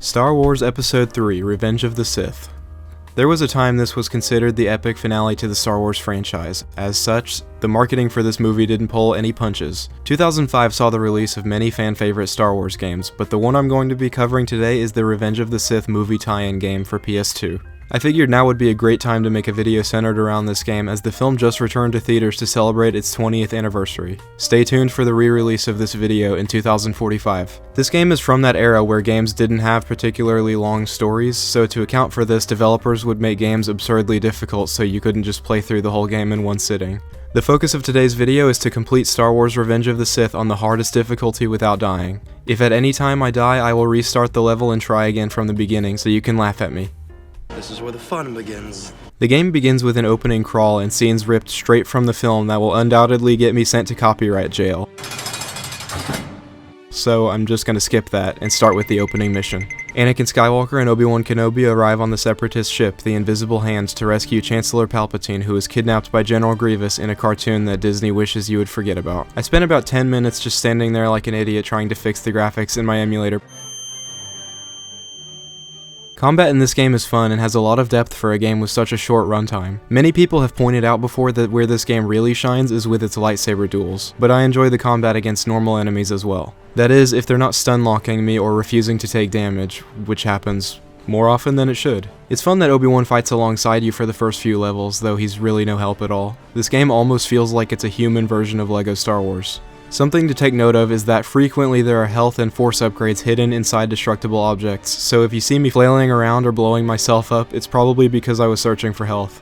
Star Wars Episode III: Revenge of the Sith. There was a time this was considered the epic finale to the Star Wars franchise. As such, the marketing for this movie didn't pull any punches. 2005 saw the release of many fan-favorite Star Wars games, but the one I'm going to be covering today is the Revenge of the Sith movie tie-in game for PS2. I figured now would be a great time to make a video centered around this game, as the film just returned to theaters to celebrate its 20th anniversary. Stay tuned for the re-release of this video in 2045. This game is from that era where games didn't have particularly long stories, so to account for this, developers would make games absurdly difficult so you couldn't just play through the whole game in one sitting. The focus of today's video is to complete Star Wars Revenge of the Sith on the hardest difficulty without dying. If at any time I die, I will restart the level and try again from the beginning so you can laugh at me. This is where the fun begins. The game begins with an opening crawl and scenes ripped straight from the film that will undoubtedly get me sent to copyright jail. So I'm just gonna skip that and start with the opening mission. Anakin Skywalker and Obi-Wan Kenobi arrive on the Separatist ship, the Invisible Hand, to rescue Chancellor Palpatine, who is kidnapped by General Grievous in a cartoon that Disney wishes you would forget about. I spent about 10 minutes just standing there like an idiot trying to fix the graphics in my emulator. Combat in this game is fun and has a lot of depth for a game with such a short runtime. Many people have pointed out before that where this game really shines is with its lightsaber duels, but I enjoy the combat against normal enemies as well. That is, if they're not stun locking me or refusing to take damage, which happens more often than it should. It's fun that Obi-Wan fights alongside you for the first few levels, though he's really no help at all. This game almost feels like it's a human version of LEGO Star Wars. Something to take note of is that frequently there are health and force upgrades hidden inside destructible objects, so if you see me flailing around or blowing myself up, it's probably because I was searching for health.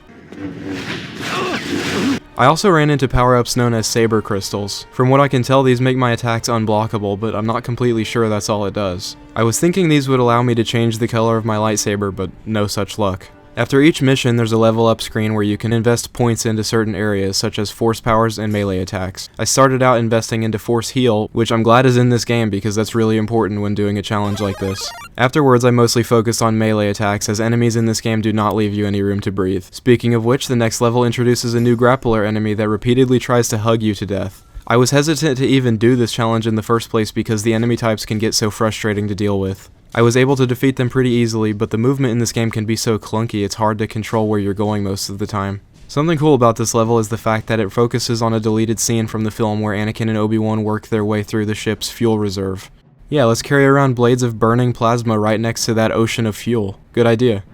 I also ran into power-ups known as saber crystals. From what I can tell, these make my attacks unblockable, but I'm not completely sure that's all it does. I was thinking these would allow me to change the color of my lightsaber, but no such luck. After each mission, there's a level up screen where you can invest points into certain areas, such as force powers and melee attacks. I started out investing into force heal, which I'm glad is in this game because that's really important when doing a challenge like this. Afterwards, I mostly focused on melee attacks, as enemies in this game do not leave you any room to breathe. Speaking of which, the next level introduces a new grappler enemy that repeatedly tries to hug you to death. I was hesitant to even do this challenge in the first place because the enemy types can get so frustrating to deal with. I was able to defeat them pretty easily, but the movement in this game can be so clunky it's hard to control where you're going most of the time. Something cool about this level is the fact that it focuses on a deleted scene from the film where Anakin and Obi-Wan work their way through the ship's fuel reserve. Yeah, let's carry around blades of burning plasma right next to that ocean of fuel. Good idea.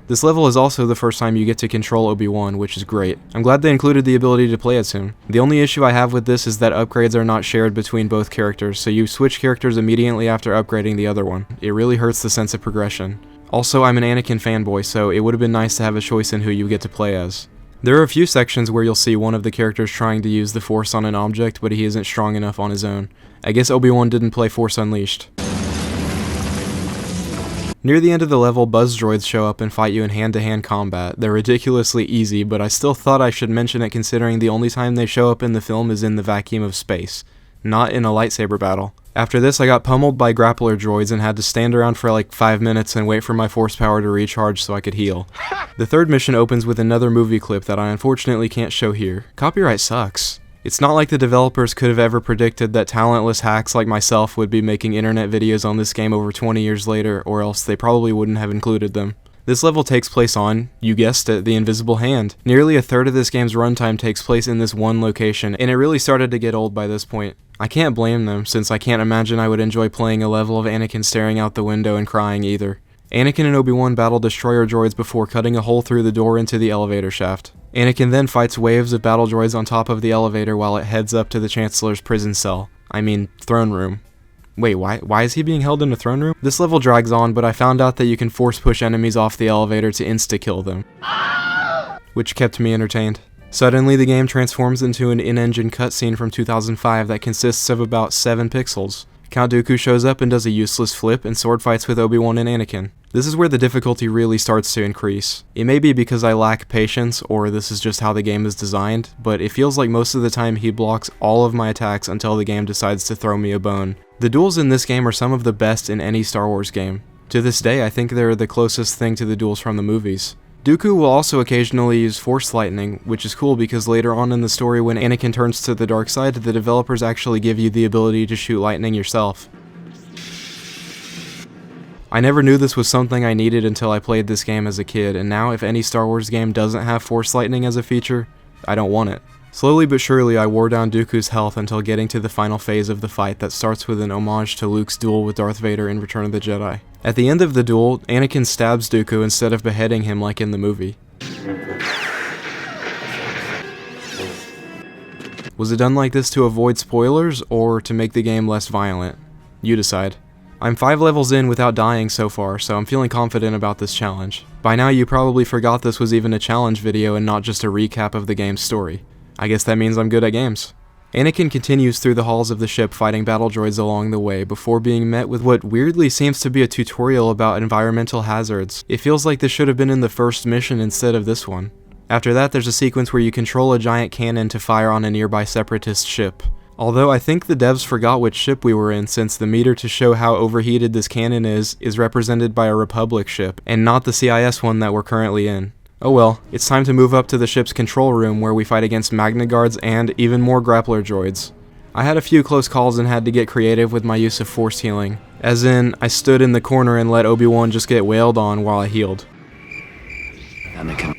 This level is also the first time you get to control Obi-Wan, which is great. I'm glad they included the ability to play as him. The only issue I have with this is that upgrades are not shared between both characters, so you switch characters immediately after upgrading the other one. It really hurts the sense of progression. Also, I'm an Anakin fanboy, so it would have been nice to have a choice in who you get to play as. There are a few sections where you'll see one of the characters trying to use the Force on an object, but he isn't strong enough on his own. I guess Obi-Wan didn't play Force Unleashed. Near the end of the level, buzz droids show up and fight you in hand-to-hand combat. They're ridiculously easy, but I still thought I should mention it considering the only time they show up in the film is in the vacuum of space, not in a lightsaber battle. After this, I got pummeled by grappler droids and had to stand around for like 5 minutes and wait for my force power to recharge so I could heal. The third mission opens with another movie clip that I unfortunately can't show here. Copyright sucks. It's not like the developers could have ever predicted that talentless hacks like myself would be making internet videos on this game over 20 years later, or else they probably wouldn't have included them. This level takes place on, you guessed it, the Invisible Hand. Nearly a third of this game's runtime takes place in this one location, and it really started to get old by this point. I can't blame them, since I can't imagine I would enjoy playing a level of Anakin staring out the window and crying either. Anakin and Obi-Wan battle destroyer droids before cutting a hole through the door into the elevator shaft. Anakin then fights waves of battle droids on top of the elevator while it heads up to the Chancellor's prison cell. I mean, throne room. Wait, why is he being held in a throne room? This level drags on, but I found out that you can force push enemies off the elevator to insta-kill them, which kept me entertained. Suddenly, the game transforms into an in-engine cutscene from 2005 that consists of about 7 pixels. Count Dooku shows up and does a useless flip and sword fights with Obi-Wan and Anakin. This is where the difficulty really starts to increase. It may be because I lack patience, or this is just how the game is designed, but it feels like most of the time he blocks all of my attacks until the game decides to throw me a bone. The duels in this game are some of the best in any Star Wars game. To this day, I think they're the closest thing to the duels from the movies. Dooku will also occasionally use Force Lightning, which is cool because later on in the story when Anakin turns to the dark side, the developers actually give you the ability to shoot lightning yourself. I never knew this was something I needed until I played this game as a kid, and now if any Star Wars game doesn't have Force Lightning as a feature, I don't want it. Slowly but surely I wore down Dooku's health until getting to the final phase of the fight that starts with an homage to Luke's duel with Darth Vader in Return of the Jedi. At the end of the duel, Anakin stabs Dooku instead of beheading him like in the movie. Was it done like this to avoid spoilers, or to make the game less violent? You decide. I'm 5 levels in without dying so far, so I'm feeling confident about this challenge. By now you probably forgot this was even a challenge video and not just a recap of the game's story. I guess that means I'm good at games. Anakin continues through the halls of the ship fighting battle droids along the way before being met with what weirdly seems to be a tutorial about environmental hazards. It feels like this should have been in the first mission instead of this one. After that, there's a sequence where you control a giant cannon to fire on a nearby separatist ship. Although I think the devs forgot which ship we were in, since the meter to show how overheated this cannon is represented by a Republic ship, and not the CIS one that we're currently in. Oh well, it's time to move up to the ship's control room where we fight against Magna Guards and even more grappler droids. I had a few close calls and had to get creative with my use of force healing. As in, I stood in the corner and let Obi-Wan just get wailed on while I healed. Anakin.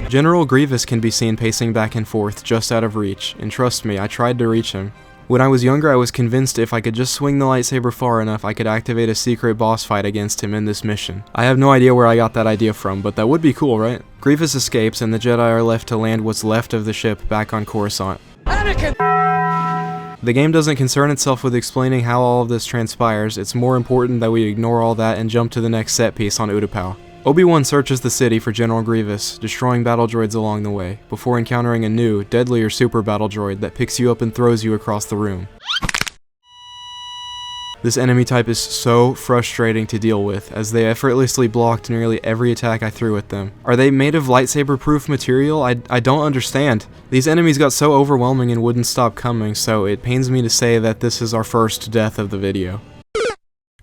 General Grievous can be seen pacing back and forth just out of reach, and trust me, I tried to reach him. When I was younger, I was convinced if I could just swing the lightsaber far enough, I could activate a secret boss fight against him in this mission. I have no idea where I got that idea from, but that would be cool, right? Grievous escapes, and the Jedi are left to land what's left of the ship back on Coruscant. Anakin! The game doesn't concern itself with explaining how all of this transpires. It's more important that we ignore all that and jump to the next set piece on Utapau. Obi-Wan searches the city for General Grievous, destroying battle droids along the way, before encountering a new, deadlier super battle droid that picks you up and throws you across the room. This enemy type is so frustrating to deal with, as they effortlessly blocked nearly every attack I threw at them. Are they made of lightsaber-proof material? I don't understand. These enemies got so overwhelming and wouldn't stop coming, so it pains me to say that this is our first death of the video.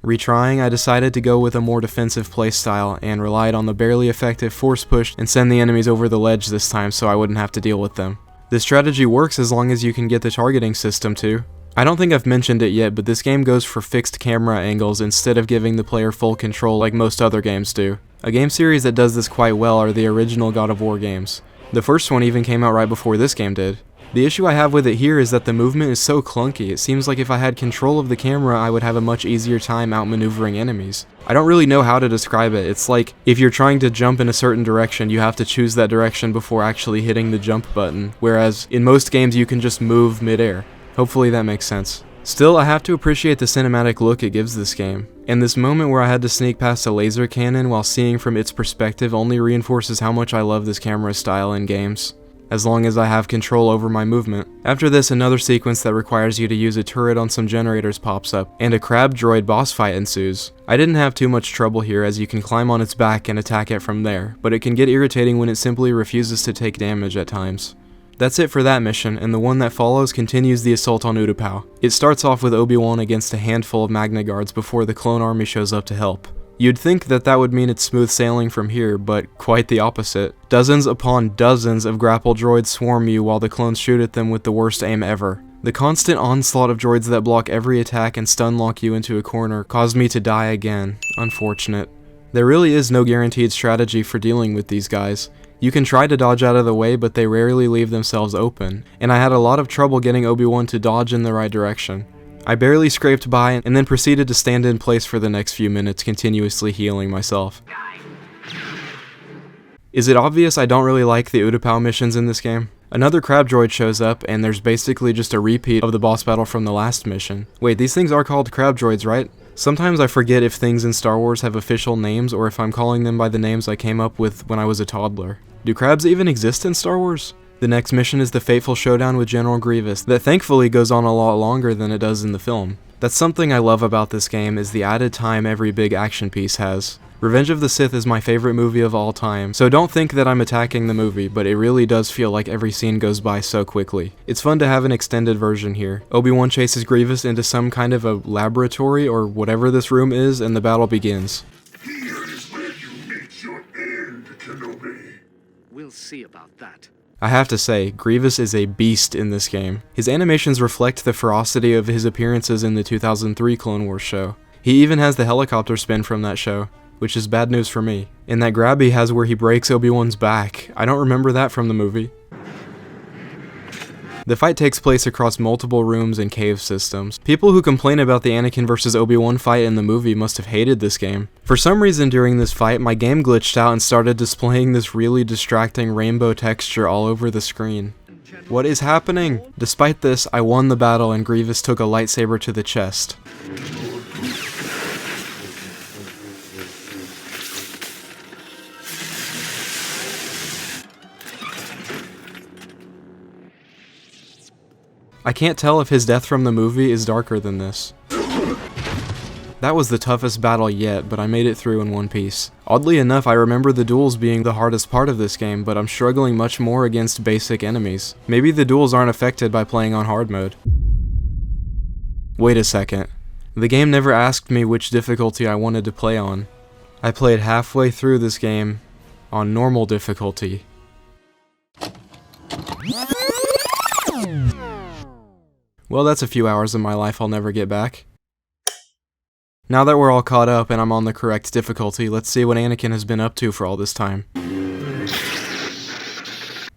Retrying, I decided to go with a more defensive playstyle and relied on the barely effective force push and send the enemies over the ledge this time so I wouldn't have to deal with them. This strategy works as long as you can get the targeting system too. I don't think I've mentioned it yet, but this game goes for fixed camera angles instead of giving the player full control like most other games do. A game series that does this quite well are the original God of War games. The first one even came out right before this game did. The issue I have with it here is that the movement is so clunky. It seems like if I had control of the camera, I would have a much easier time outmaneuvering enemies. I don't really know how to describe it. It's like if you're trying to jump in a certain direction, you have to choose that direction before actually hitting the jump button, whereas in most games you can just move midair. Hopefully that makes sense. Still, I have to appreciate the cinematic look it gives this game, and this moment where I had to sneak past a laser cannon while seeing from its perspective only reinforces how much I love this camera style in games, as long as I have control over my movement. After this, another sequence that requires you to use a turret on some generators pops up, and a crab droid boss fight ensues. I didn't have too much trouble here as you can climb on its back and attack it from there, but it can get irritating when it simply refuses to take damage at times. That's it for that mission, and the one that follows continues the assault on Utapau. It starts off with Obi-Wan against a handful of Magna Guards before the clone army shows up to help. You'd think that that would mean it's smooth sailing from here, but quite the opposite. Dozens upon dozens of grapple droids swarm you while the clones shoot at them with the worst aim ever. The constant onslaught of droids that block every attack and stun lock you into a corner caused me to die again. Unfortunate. There really is no guaranteed strategy for dealing with these guys. You can try to dodge out of the way, but they rarely leave themselves open, and I had a lot of trouble getting Obi-Wan to dodge in the right direction. I barely scraped by and then proceeded to stand in place for the next few minutes, continuously healing myself. Is it obvious I don't really like the Utapau missions in this game? Another crab droid shows up, and there's basically just a repeat of the boss battle from the last mission. Wait, these things are called crab droids, right? Sometimes I forget if things in Star Wars have official names or if I'm calling them by the names I came up with when I was a toddler. Do crabs even exist in Star Wars? The next mission is the fateful showdown with General Grievous, that thankfully goes on a lot longer than it does in the film. That's something I love about this game, is the added time every big action piece has. Revenge of the Sith is my favorite movie of all time, so don't think that I'm attacking the movie, but it really does feel like every scene goes by so quickly. It's fun to have an extended version here. Obi-Wan chases Grievous into some kind of a laboratory or whatever this room is, and the battle begins. Here is where you meet your end, Kenobi. We'll see about that. I have to say, Grievous is a beast in this game. His animations reflect the ferocity of his appearances in the 2003 Clone Wars show. He even has the helicopter spin from that show, which is bad news for me. And that grab he has where he breaks Obi-Wan's back, I don't remember that from the movie. The fight takes place across multiple rooms and cave systems. People who complain about the Anakin vs. Obi-Wan fight in the movie must have hated this game. For some reason during this fight, my game glitched out and started displaying this really distracting rainbow texture all over the screen. What is happening? Despite this, I won the battle and Grievous took a lightsaber to the chest. I can't tell if his death from the movie is darker than this. That was the toughest battle yet, but I made it through in one piece. Oddly enough, I remember the duels being the hardest part of this game, but I'm struggling much more against basic enemies. Maybe the duels aren't affected by playing on hard mode. Wait a second. The game never asked me which difficulty I wanted to play on. I played halfway through this game on normal difficulty. Well, that's a few hours of my life I'll never get back. Now that we're all caught up and I'm on the correct difficulty, let's see what Anakin has been up to for all this time.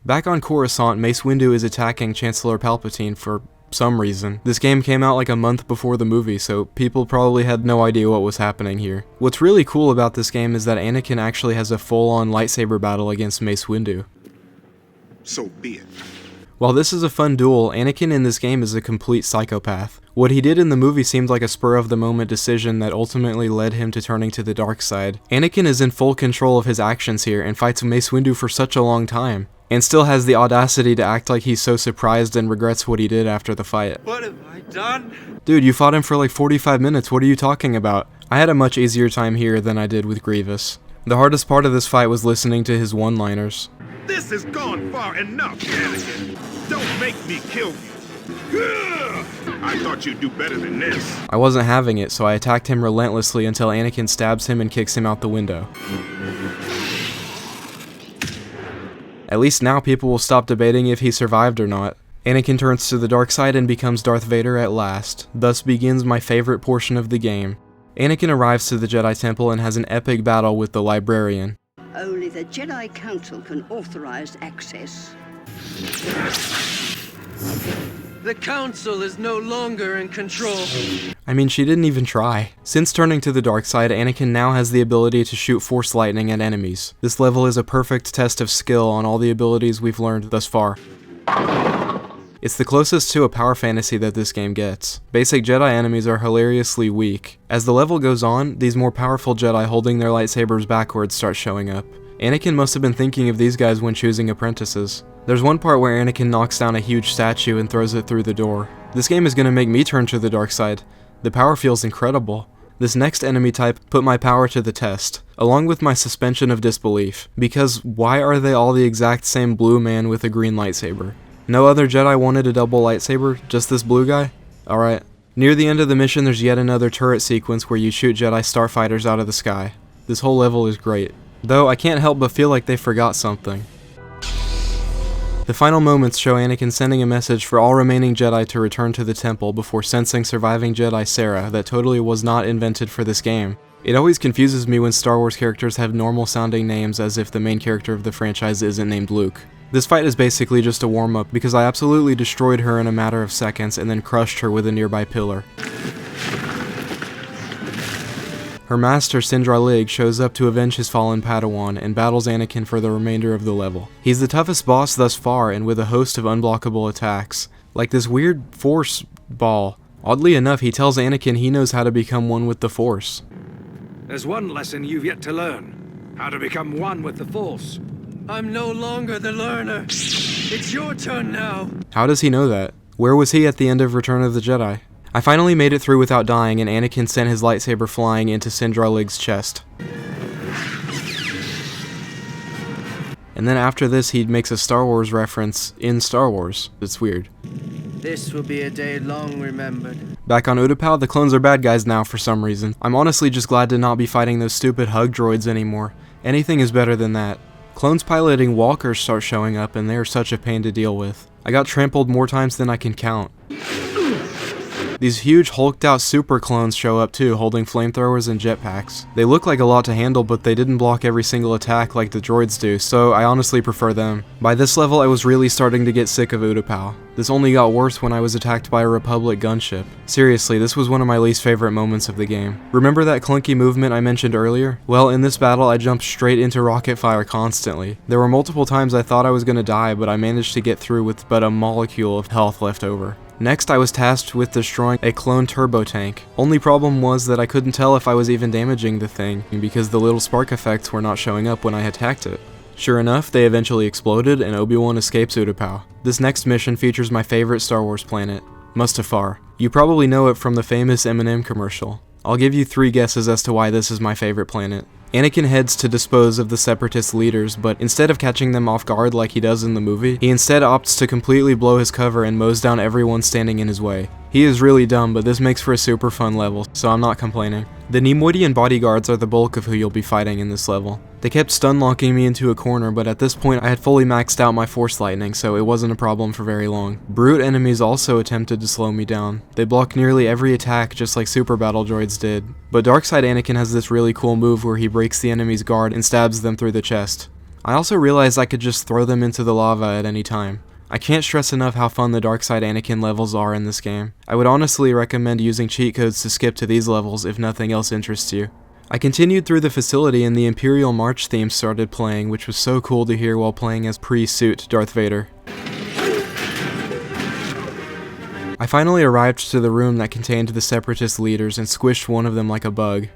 Back on Coruscant, Mace Windu is attacking Chancellor Palpatine for some reason. This game came out like a month before the movie, so people probably had no idea what was happening here. What's really cool about this game is that Anakin actually has a full-on lightsaber battle against Mace Windu. So be it. While this is a fun duel, Anakin in this game is a complete psychopath. What he did in the movie seemed like a spur-of-the-moment decision that ultimately led him to turning to the dark side. Anakin is in full control of his actions here and fights Mace Windu for such a long time, and still has the audacity to act like he's so surprised and regrets what he did after the fight. What have I done? Dude, you fought him for like 45 minutes, what are you talking about? I had a much easier time here than I did with Grievous. The hardest part of this fight was listening to his one-liners. This has gone far enough, Anakin. Don't make me kill you. I thought you'd do better than this. I wasn't having it, so I attacked him relentlessly until Anakin stabs him and kicks him out the window. At least now people will stop debating if he survived or not. Anakin turns to the dark side and becomes Darth Vader at last. Thus begins my favorite portion of the game. Anakin arrives to the Jedi Temple and has an epic battle with the Librarian. Only the Jedi Council can authorize access. The Council is no longer in control. I mean, she didn't even try. Since turning to the dark side, Anakin now has the ability to shoot force lightning at enemies. This level is a perfect test of skill on all the abilities we've learned thus far. It's the closest to a power fantasy that this game gets. Basic Jedi enemies are hilariously weak. As the level goes on, these more powerful Jedi holding their lightsabers backwards start showing up. Anakin must have been thinking of these guys when choosing apprentices. There's one part where Anakin knocks down a huge statue and throws it through the door. This game is gonna make me turn to the dark side. The power feels incredible. This next enemy type put my power to the test, along with my suspension of disbelief. Because why are they all the exact same blue man with a green lightsaber? No other Jedi wanted a double lightsaber, just this blue guy? Alright. Near the end of the mission, there's yet another turret sequence where you shoot Jedi starfighters out of the sky. This whole level is great. Though, I can't help but feel like they forgot something. The final moments show Anakin sending a message for all remaining Jedi to return to the temple before sensing surviving Jedi Sarah that totally was not invented for this game. It always confuses me when Star Wars characters have normal sounding names as if the main character of the franchise isn't named Luke. This fight is basically just a warm-up because I absolutely destroyed her in a matter of seconds and then crushed her with a nearby pillar. Her master, Sindra Lig, shows up to avenge his fallen Padawan and battles Anakin for the remainder of the level. He's the toughest boss thus far and with a host of unblockable attacks, like this weird force ball. Oddly enough, he tells Anakin he knows how to become one with the Force. There's one lesson you've yet to learn. How to become one with the Force. I'm no longer the learner. It's your turn now. How does he know that? Where was he at the end of Return of the Jedi? I finally made it through without dying, and Anakin sent his lightsaber flying into Sindra Lig's chest. And then after this, he makes a Star Wars reference in Star Wars. It's weird. This will be a day long remembered. Back on Utapau, the clones are bad guys now for some reason. I'm honestly just glad to not be fighting those stupid hug droids anymore. Anything is better than that. Clones piloting walkers start showing up, and they are such a pain to deal with. I got trampled more times than I can count. These huge hulked out super clones show up too, holding flamethrowers and jetpacks. They look like a lot to handle, but they didn't block every single attack like the droids do, so I honestly prefer them. By this level, I was really starting to get sick of Utapau. This only got worse when I was attacked by a Republic gunship. Seriously, this was one of my least favorite moments of the game. Remember that clunky movement I mentioned earlier? Well, in this battle, I jumped straight into rocket fire constantly. There were multiple times I thought I was gonna die, but I managed to get through with but a molecule of health left over. Next, I was tasked with destroying a clone turbo tank. Only problem was that I couldn't tell if I was even damaging the thing, because the little spark effects were not showing up when I attacked it. Sure enough, they eventually exploded, and Obi-Wan escapes Utapau. This next mission features my favorite Star Wars planet, Mustafar. You probably know it from the famous M&M commercial. I'll give you 3 guesses as to why this is my favorite planet. Anakin heads to dispose of the Separatist leaders, but instead of catching them off guard like he does in the movie, he instead opts to completely blow his cover and mows down everyone standing in his way. He is really dumb, but this makes for a super fun level, so I'm not complaining. The Neimoidian bodyguards are the bulk of who you'll be fighting in this level. They kept stun locking me into a corner, but at this point I had fully maxed out my Force Lightning, so it wasn't a problem for very long. Brute enemies also attempted to slow me down. They block nearly every attack just like Super Battle Droids did. But Darkside Anakin has this really cool move where he breaks the enemy's guard and stabs them through the chest. I also realized I could just throw them into the lava at any time. I can't stress enough how fun the Darkside Anakin levels are in this game. I would honestly recommend using cheat codes to skip to these levels if nothing else interests you. I continued through the facility and the Imperial March theme started playing, which was so cool to hear while playing as pre-suit Darth Vader. I finally arrived to the room that contained the Separatist leaders and squished one of them like a bug.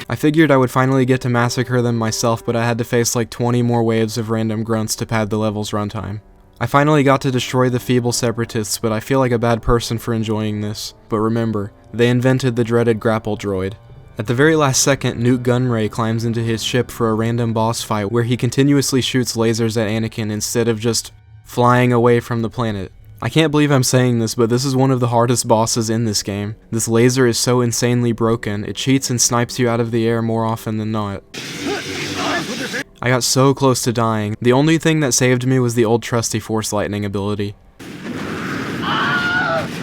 I figured I would finally get to massacre them myself, but I had to face like 20 more waves of random grunts to pad the level's runtime. I finally got to destroy the feeble Separatists, but I feel like a bad person for enjoying this. But remember, they invented the dreaded grapple droid. At the very last second, Newt Gunray climbs into his ship for a random boss fight where he continuously shoots lasers at Anakin instead of just flying away from the planet. I can't believe I'm saying this, but this is one of the hardest bosses in this game. This laser is so insanely broken, it cheats and snipes you out of the air more often than not. I got so close to dying. The only thing that saved me was the old trusty Force Lightning ability.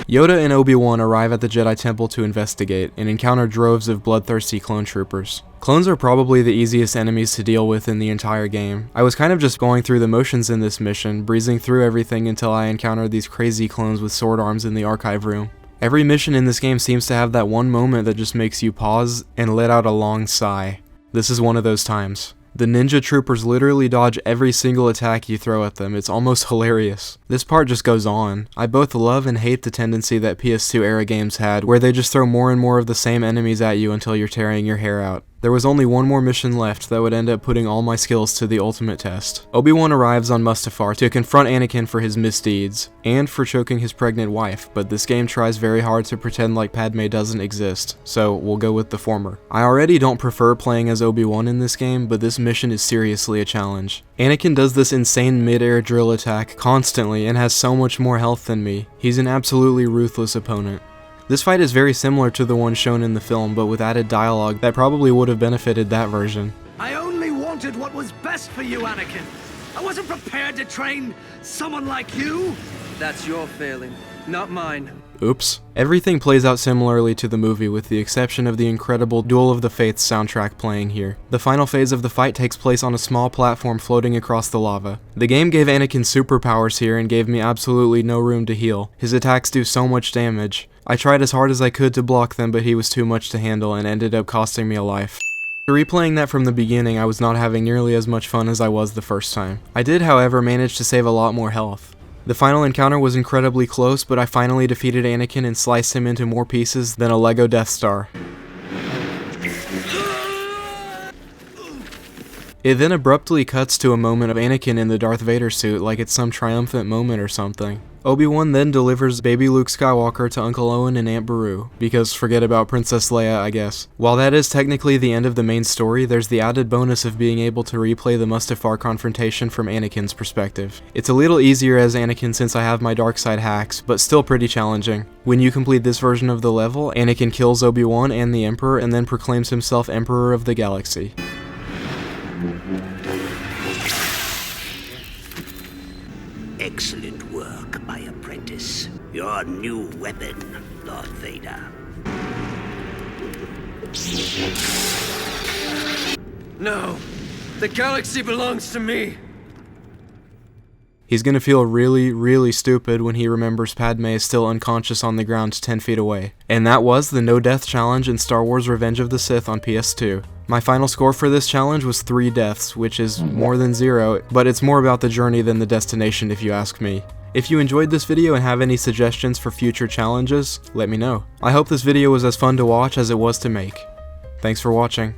Yoda and Obi-Wan arrive at the Jedi Temple to investigate, and encounter droves of bloodthirsty clone troopers. Clones are probably the easiest enemies to deal with in the entire game. I was kind of just going through the motions in this mission, breezing through everything until I encountered these crazy clones with sword arms in the archive room. Every mission in this game seems to have that one moment that just makes you pause and let out a long sigh. This is one of those times. The ninja troopers literally dodge every single attack you throw at them. It's almost hilarious. This part just goes on. I both love and hate the tendency that PS2 era games had, where they just throw more and more of the same enemies at you until you're tearing your hair out. There was only one more mission left that would end up putting all my skills to the ultimate test. Obi-Wan arrives on Mustafar to confront Anakin for his misdeeds, and for choking his pregnant wife, but this game tries very hard to pretend like Padme doesn't exist, so we'll go with the former. I already don't prefer playing as Obi-Wan in this game, but this mission is seriously a challenge. Anakin does this insane mid-air drill attack constantly and has so much more health than me. He's an absolutely ruthless opponent. This fight is very similar to the one shown in the film, but with added dialogue that probably would have benefited that version. I only wanted what was best for you, Anakin. I wasn't prepared to train someone like you. That's your failing, not mine. Oops. Everything plays out similarly to the movie with the exception of the incredible Duel of the Fates soundtrack playing here. The final phase of the fight takes place on a small platform floating across the lava. The game gave Anakin superpowers here and gave me absolutely no room to heal. His attacks do so much damage. I tried as hard as I could to block them, but he was too much to handle and ended up costing me a life. Replaying that from the beginning, I was not having nearly as much fun as I was the first time. I did, however, manage to save a lot more health. The final encounter was incredibly close, but I finally defeated Anakin and sliced him into more pieces than a Lego Death Star. It then abruptly cuts to a moment of Anakin in the Darth Vader suit like it's some triumphant moment or something. Obi-Wan then delivers baby Luke Skywalker to Uncle Owen and Aunt Beru, because forget about Princess Leia, I guess. While that is technically the end of the main story, there's the added bonus of being able to replay the Mustafar confrontation from Anakin's perspective. It's a little easier as Anakin since I have my dark side hacks, but still pretty challenging. When you complete this version of the level, Anakin kills Obi-Wan and the Emperor and then proclaims himself Emperor of the Galaxy. Excellent work, my apprentice. Your new weapon Lord Vader. No, the galaxy belongs to me. He's gonna feel really, really stupid when he remembers Padme is still unconscious on the ground 10 feet away. And that was the No Death Challenge in Star Wars Revenge of the Sith on PS2. My final score for this challenge was 3 deaths, which is more than 0, but it's more about the journey than the destination if you ask me. If you enjoyed this video and have any suggestions for future challenges, let me know. I hope this video was as fun to watch as it was to make. Thanks for watching.